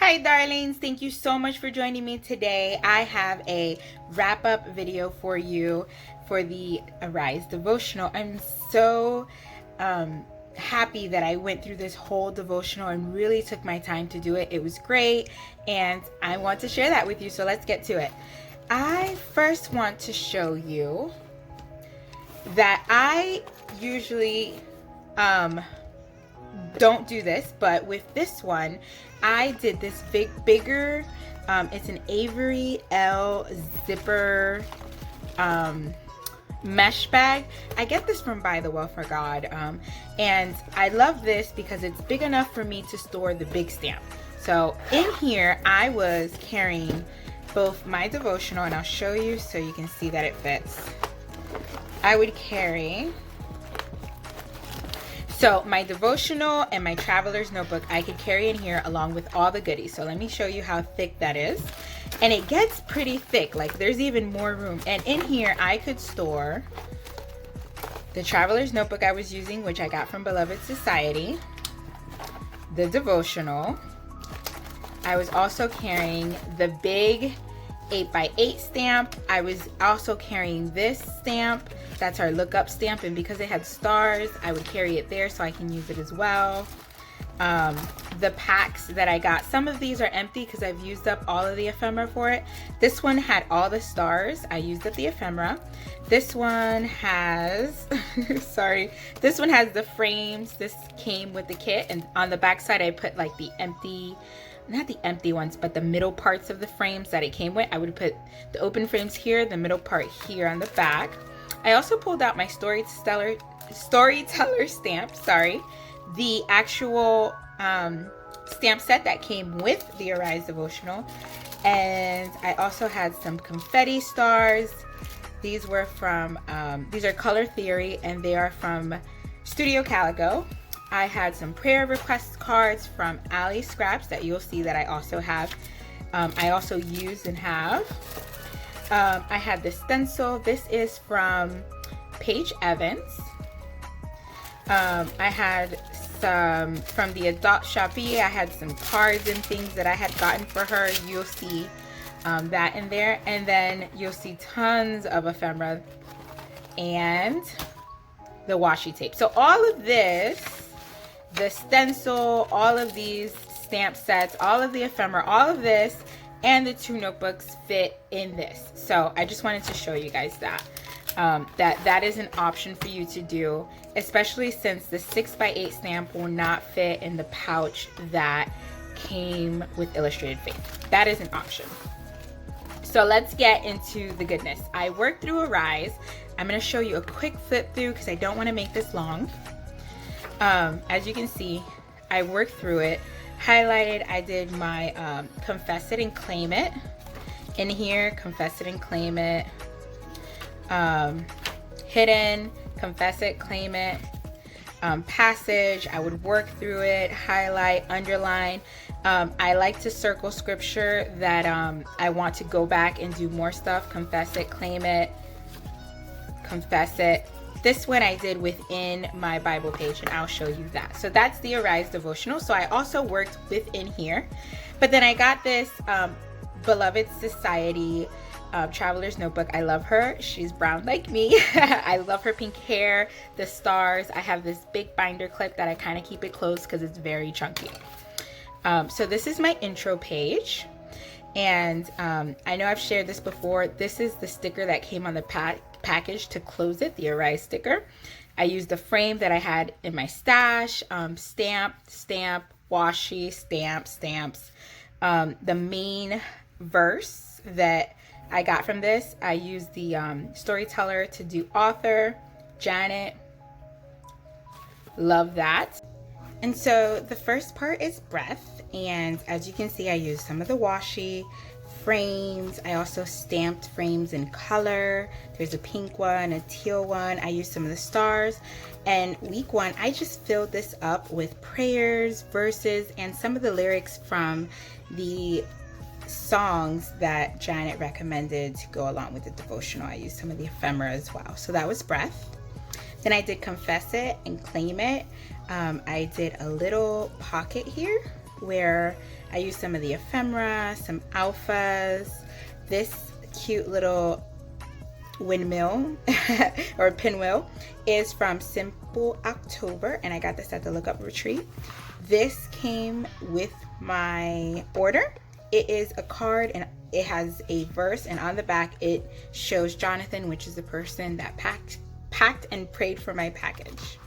Hi darlings, thank you so much for joining me today. I have a wrap-up video for you for the Arise devotional. I'm so happy that I went through this whole devotional and really took my time to do it. It was great and I want to share that with you, so let's get to it. I first want to show you that I usually don't do this, but with this one I did this bigger it's an Avery L zipper mesh bag. I get this from By the Well for God, and I love this because it's big enough for me to store the big stamp. So in here I was carrying both my devotional, and I'll show you so you can see that it fits. I would carry my devotional and my traveler's notebook I could carry in here along with all the goodies. So let me show you how thick that is. And it gets pretty thick, like there's even more room. And in here I could store the traveler's notebook I was using, which I got from Beloved Society, the devotional. I was also carrying the big 8x8 stamp. I was also carrying this stamp. That's our look up stamp, and because it had stars, I would carry it there so I can use it as well. The packs that I got, some of these are empty because I've used up all of the ephemera for it. This one had all the stars. I used up the ephemera. This one has sorry, this one has the frames. This came with the kit, and on the back side I put like the empty, not the empty ones, but the middle parts of the frames that it came with. I would put the open frames here, the middle part here on the back. I also pulled out my storyteller stamp, the actual stamp set that came with the Arise devotional. And I also had some confetti stars. These were from, these are Color Theory, and they are from Studio Calico. I had some prayer request cards from Alli scraps that you'll see that I also have. I also use and have. I had the stencil. This is from Paige Evans. I had some from the Adult Shopee. I had some cards and things that I had gotten for her. You'll see that in there. And then you'll see tons of ephemera and the washi tape. So all of this, the stencil, all of these stamp sets, all of the ephemera, all of this, and the two notebooks fit in this. So I just wanted to show you guys that. That is an option for you to do, especially since the 6x8 stamp will not fit in the pouch that came with Illustrated Faith. That is an option. So let's get into the goodness. I worked through Arise. I'm going to show you a quick flip through because I don't want to make this long. As you can see, I worked through it, highlighted. I did my confess it and claim it in here, confess it and claim it, hidden, confess it, claim it, passage. I would work through it, highlight, underline. I like to circle scripture that I want to go back and do more stuff. Confess it, claim it, confess it. This one I did within my Bible page, and I'll show you that. So that's the Arise devotional. So I also worked within here, but then I got this Beloved Society traveler's notebook. I love her. She's brown like me. I love her pink hair, the stars. I have this big binder clip that I kind of keep it closed because it's very chunky. So this is my intro page, and I know I've shared this before. This is the sticker that came on the package to close it, the Arise sticker. I used the frame that I had in my stash, stamp, washi, stamps. The main verse that I got from this, I used the storyteller to do author, Janet. Love that. And so the first part is breath, and as you can see, I used some of the washi frames. I also stamped frames in color. There's a pink one, a teal one. I used some of the stars. And week one, I just filled this up with prayers, verses, and some of the lyrics from the songs that Janet recommended to go along with the devotional. I used some of the ephemera as well. So that was breath. Then I did confess it and claim it. I did a little pocket here where I use some of the ephemera, some alphas, this cute little windmill or pinwheel is from Simple October, and I got this at the Lookup Retreat. This came with my order. It is a card and it has a verse, and on the back it shows Jonathan, which is the person that packed and prayed for my package.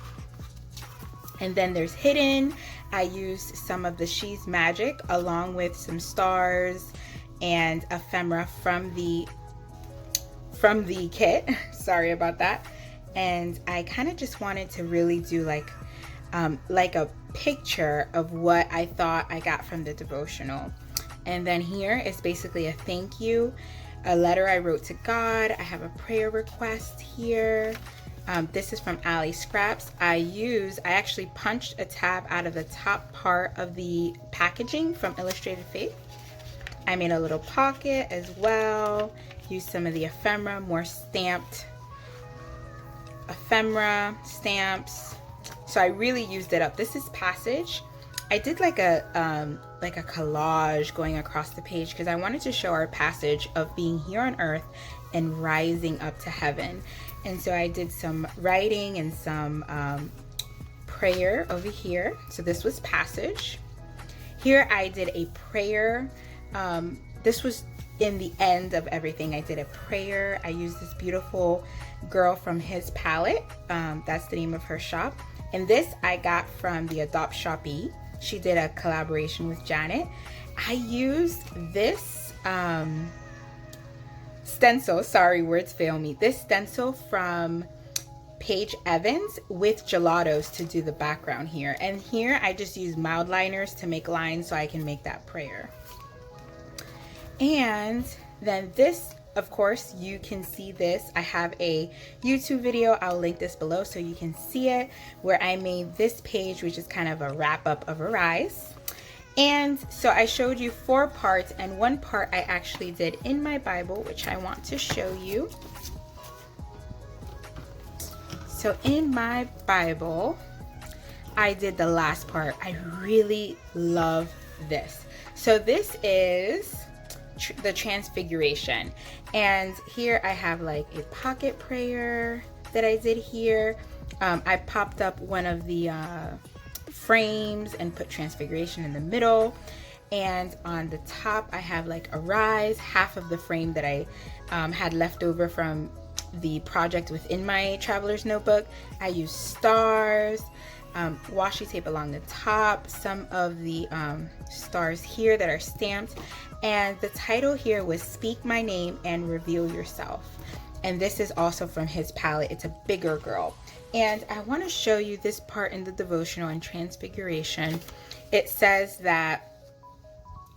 And then there's Hidden. I used some of the She's Magic along with some stars and ephemera from the kit. Sorry about that. And I kind of just wanted to really do like a picture of what I thought I got from the devotional. And then here is basically a thank you, a letter I wrote to God. I have a prayer request here. This is from Alli Scraps. I actually punched a tab out of the top part of the packaging from Illustrated Faith. I made a little pocket as well. Used some of the ephemera, more stamped ephemera, stamps. So I really used it up. This is Passage. I did like a collage going across the page because I wanted to show our passage of being here on earth and rising up to heaven. And so I did some writing and some prayer over here. So this was Passage. Here I did a prayer. This was in the end of everything. I did a prayer. I used this beautiful girl from His Palette. That's the name of her shop. And this I got from the Adopt Shoppee. She did a collaboration with Janet. I used this stencil, sorry, words fail me. This stencil from Paige Evans with gelatos to do the background here. And here I just use mild liners to make lines so I can make that prayer. And then this, of course, you can see this. I have a YouTube video. I'll link this below so you can see it, where I made this page, which is kind of a wrap up of Arise. And so I showed you 4 parts, and one part I actually did in my Bible, which I want to show you. So in my Bible, I did the last part. I really love this. So this is the Transfiguration, and here I have like a pocket prayer that I did here. I popped up one of the frames and put Transfiguration in the middle, and on the top I have like Arise, half of the frame that I had left over from the project within my traveler's notebook. I used stars, washi tape along the top, some of the stars here that are stamped, and the title here was Speak My Name and Reveal Yourself. And this is also from His Palette. It's a bigger girl. And I want to show you this part in the devotional in Transfiguration. It says that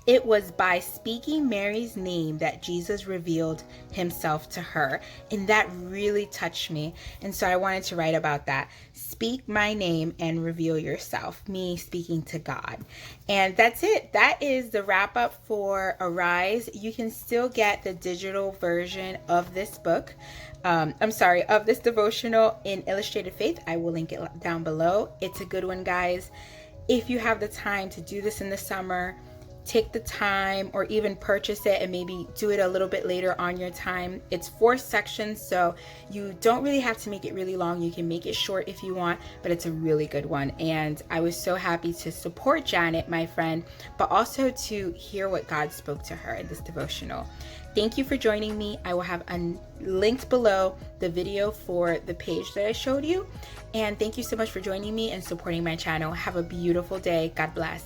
it was by speaking Mary's name that Jesus revealed himself to her. And that really touched me. And so I wanted to write about that. Speak my name and reveal yourself. Me speaking to God. And that's it. That is the wrap up for Arise. You can still get the digital version of this book. Of this devotional in Illustrated Faith. I will link it down below. It's a good one, guys. If you have the time to do this in the summer, take the time, or even purchase it and maybe do it a little bit later on your time. It's 4 sections, so you don't really have to make it really long. You can make it short if you want, but it's a really good one. And I was so happy to support Janet, my friend, but also to hear what God spoke to her in this devotional. Thank you for joining me. I will have linked below the video for the page that I showed you. And thank you so much for joining me and supporting my channel. Have a beautiful day. God bless.